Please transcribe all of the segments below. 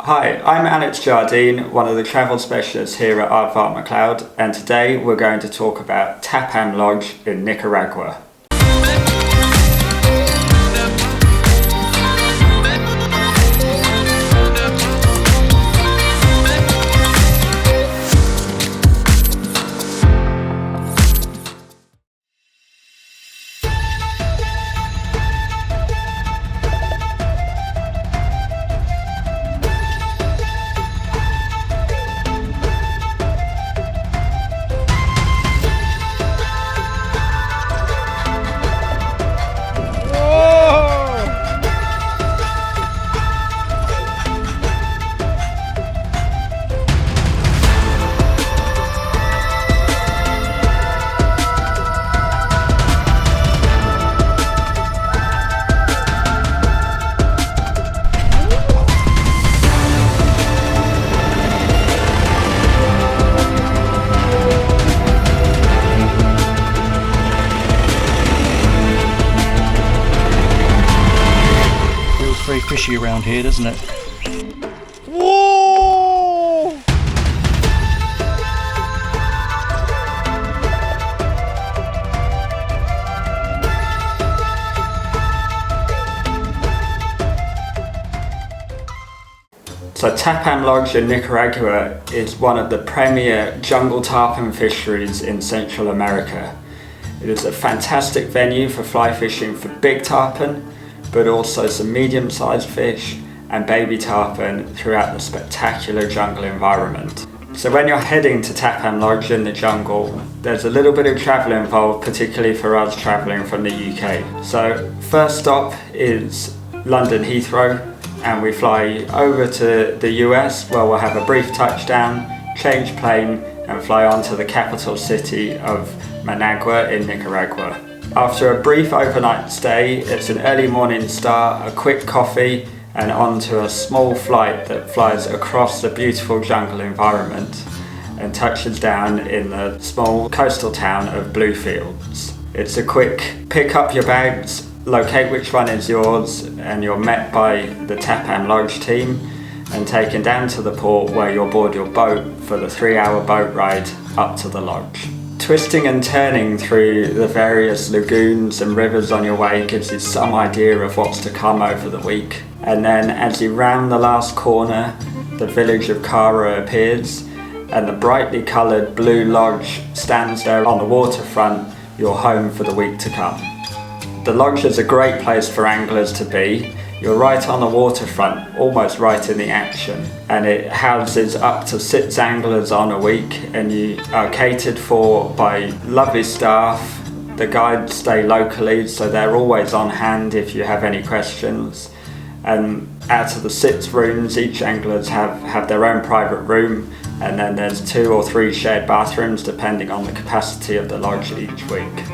Hi, I'm Alex Jardine, one of the travel specialists here at Aardvark McLeod, and today we're going to talk about Tapam Lodge in Nicaragua. Very fishy around here, doesn't it? Whoa! So Tapam Lodge in Nicaragua is one of the premier jungle tarpon fisheries in Central America. It is a fantastic venue for fly fishing for big tarpon, but also some medium-sized fish and baby tarpon throughout the spectacular jungle environment. So when you're heading to Tapam Lodge in the jungle, there's a little bit of travel involved, particularly for us travelling from the UK. So first stop is London Heathrow, and we fly over to the US where we'll have a brief touchdown, change plane and fly on to the capital city of Managua in Nicaragua. After a brief overnight stay, it's an early morning start, a quick coffee, and onto a small flight that flies across the beautiful jungle environment and touches down in the small coastal town of Bluefields. It's a quick pick up your bags, locate which one is yours, and you're met by the Tapam Lodge team and taken down to the port where you'll board your boat for the 3-hour boat ride up to the lodge. Twisting and turning through the various lagoons and rivers on your way gives you some idea of what's to come over the week. And then as you round the last corner, the village of Cara appears and the brightly coloured blue lodge stands there on the waterfront, your home for the week to come. The lodge is a great place for anglers to be. You're right on the waterfront, almost right in the action, and it houses up to 6 anglers on a week, and you are catered for by lovely staff. The guides stay locally, so they're always on hand if you have any questions. And out of the 6 rooms, each anglers have their own private room, and then there's 2 or 3 shared bathrooms depending on the capacity of the lodge each week.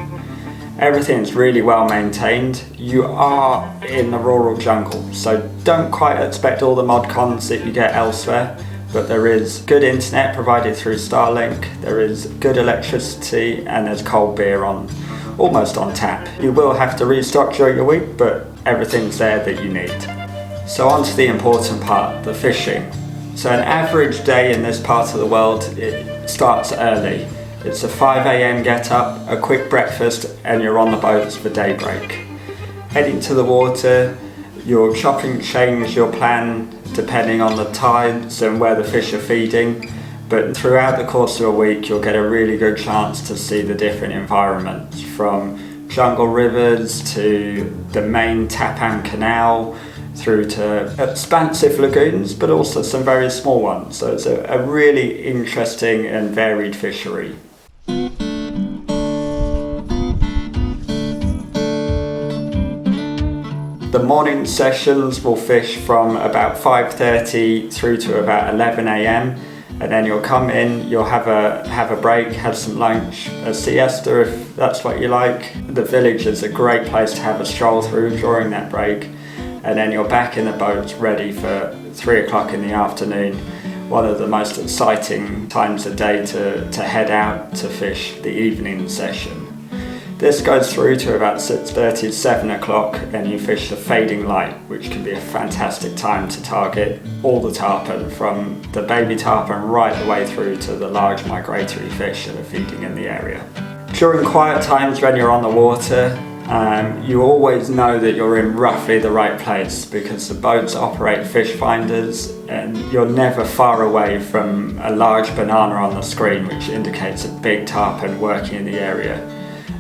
Everything's really well maintained. You are in the rural jungle, so don't quite expect all the mod cons that you get elsewhere, but there is good internet provided through Starlink, there is good electricity, and there's cold beer almost on tap. You will have to restock during the week, but everything's there that you need. So on to the important part, the fishing. So an average day in this part of the world, it starts early. It's a 5 a.m. get up, a quick breakfast, and you're on the boats for daybreak. Heading to the water, you'll chop and change your plan depending on the tides and where the fish are feeding, but throughout the course of a week you'll get a really good chance to see the different environments, from jungle rivers to the main Tapam Canal, through to expansive lagoons, but also some very small ones. So it's a really interesting and varied fishery. The morning sessions will fish from about 5:30 through to about 11 a.m. and then you'll come in, you'll have a break, have some lunch, a siesta if that's what you like. The village is a great place to have a stroll through during that break, and then you're back in the boat ready for 3 o'clock in the afternoon, one of the most exciting times of day to head out to fish the evening session. This goes through to about 6:30, 7 o'clock, and you fish the fading light, which can be a fantastic time to target all the tarpon, from the baby tarpon right the way through to the large migratory fish that are feeding in the area. During quiet times when you're on the water, you always know that you're in roughly the right place, because the boats operate fish finders and you're never far away from a large banana on the screen which indicates a big tarpon working in the area.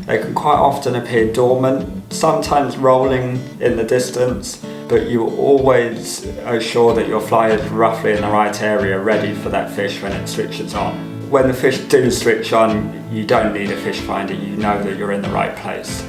They can quite often appear dormant, sometimes rolling in the distance, but you always are sure that your fly is roughly in the right area, ready for that fish when it switches on. When the fish do switch on, you don't need a fish finder, you know that you're in the right place.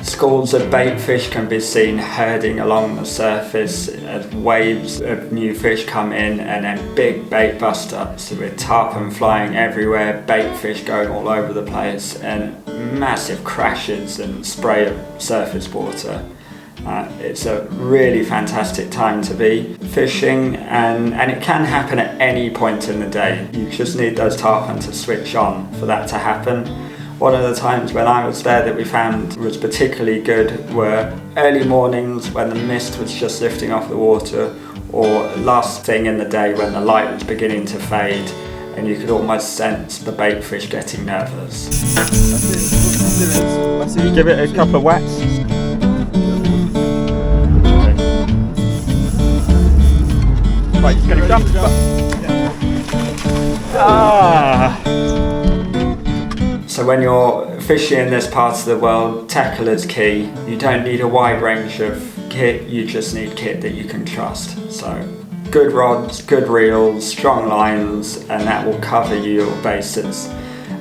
Schools of bait fish can be seen herding along the surface as waves of new fish come in, and then big bait bust-ups with tarpon flying everywhere, bait fish going all over the place, and massive crashes and spray of surface water. It's a really fantastic time to be fishing, and it can happen at any point in the day. You just need those tarpon to switch on for that to happen. One of the times when I was there that we found was particularly good were early mornings when the mist was just lifting off the water, or last thing in the day when the light was beginning to fade and you could almost sense the bait fish getting nervous. Give it a couple of whacks. Right, just gonna jump. So when you're fishing in this part of the world, tackle is key. You don't need a wide range of kit, you just need kit that you can trust. So good rods, good reels, strong lines, and that will cover your bases.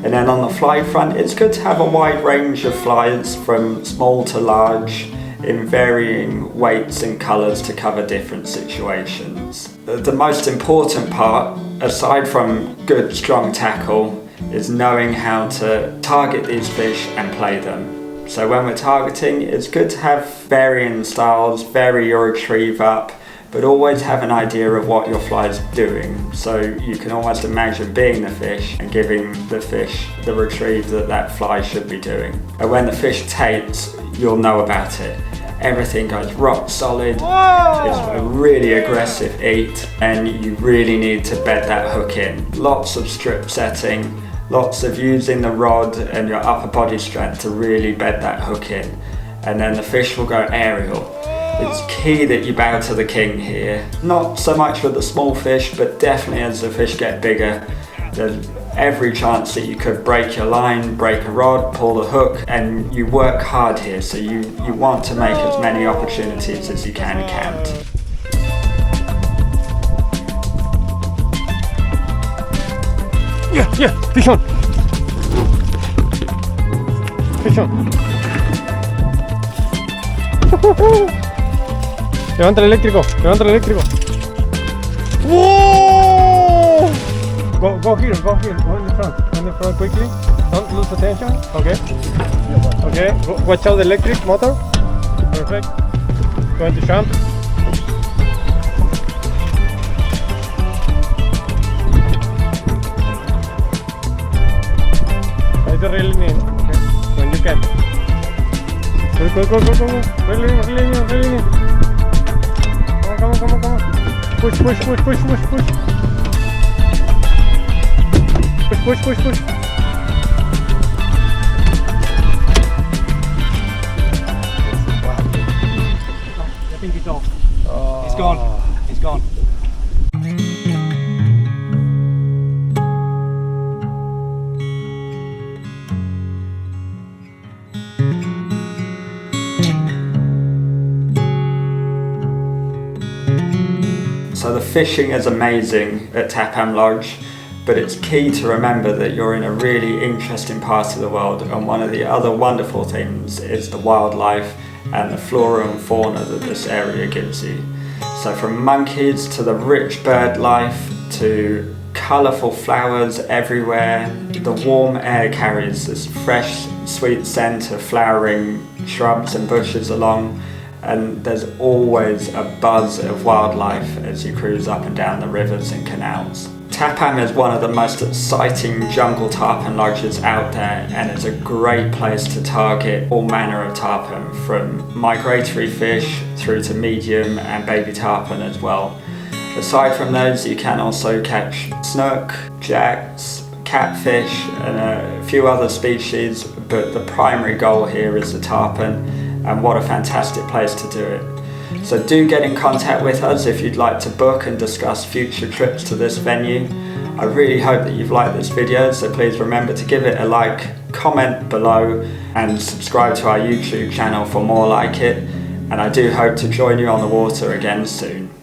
And then on the fly front, it's good to have a wide range of flies from small to large in varying weights and colours to cover different situations. The most important part, aside from good strong tackle, is knowing how to target these fish and play them. So when we're targeting, it's good to have varying styles, vary your retrieve up, but always have an idea of what your fly is doing. So you can almost imagine being the fish and giving the fish the retrieve that fly should be doing. And when the fish takes, you'll know about it. Everything goes rock solid. Whoa! It's a really aggressive eat, and you really need to bed that hook in. Lots of strip setting, lots of using the rod and your upper body strength to really bed that hook in, and then the fish will go aerial. It's key that you bow to the king here. Not so much with the small fish, but definitely as the fish get bigger, there's every chance that you could break your line, break a rod, pull the hook, and you work hard here, so you want to make as many opportunities as you can count. Yeah, fish on. Fish on. Levanta el eléctrico, levanta el eléctrico. Whoa! Go here, go in the front quickly. Don't lose attention. Okay. Okay. Watch out the electric motor. Perfect. Going to jump. Reeling in, okay, when you can. Go. Reeling in. Come on. Push. Push. I think he's off. He's gone. So the fishing is amazing at Tapam Lodge, but it's key to remember that you're in a really interesting part of the world, and one of the other wonderful things is the wildlife and the flora and fauna that this area gives you. So from monkeys to the rich bird life to colourful flowers everywhere, the warm air carries this fresh, sweet scent of flowering shrubs and bushes along, and there's always a buzz of wildlife as you cruise up and down the rivers and canals. Tapam is one of the most exciting jungle tarpon lodges out there, and it's a great place to target all manner of tarpon, from migratory fish through to medium and baby tarpon as well. Aside from those, you can also catch snook, jacks, catfish and a few other species, but the primary goal here is the tarpon, and what a fantastic place to do it. So do get in contact with us if you'd like to book and discuss future trips to this venue. I really hope that you've liked this video, so please remember to give it a like, comment below and subscribe to our YouTube channel for more like it. And I do hope to join you on the water again soon.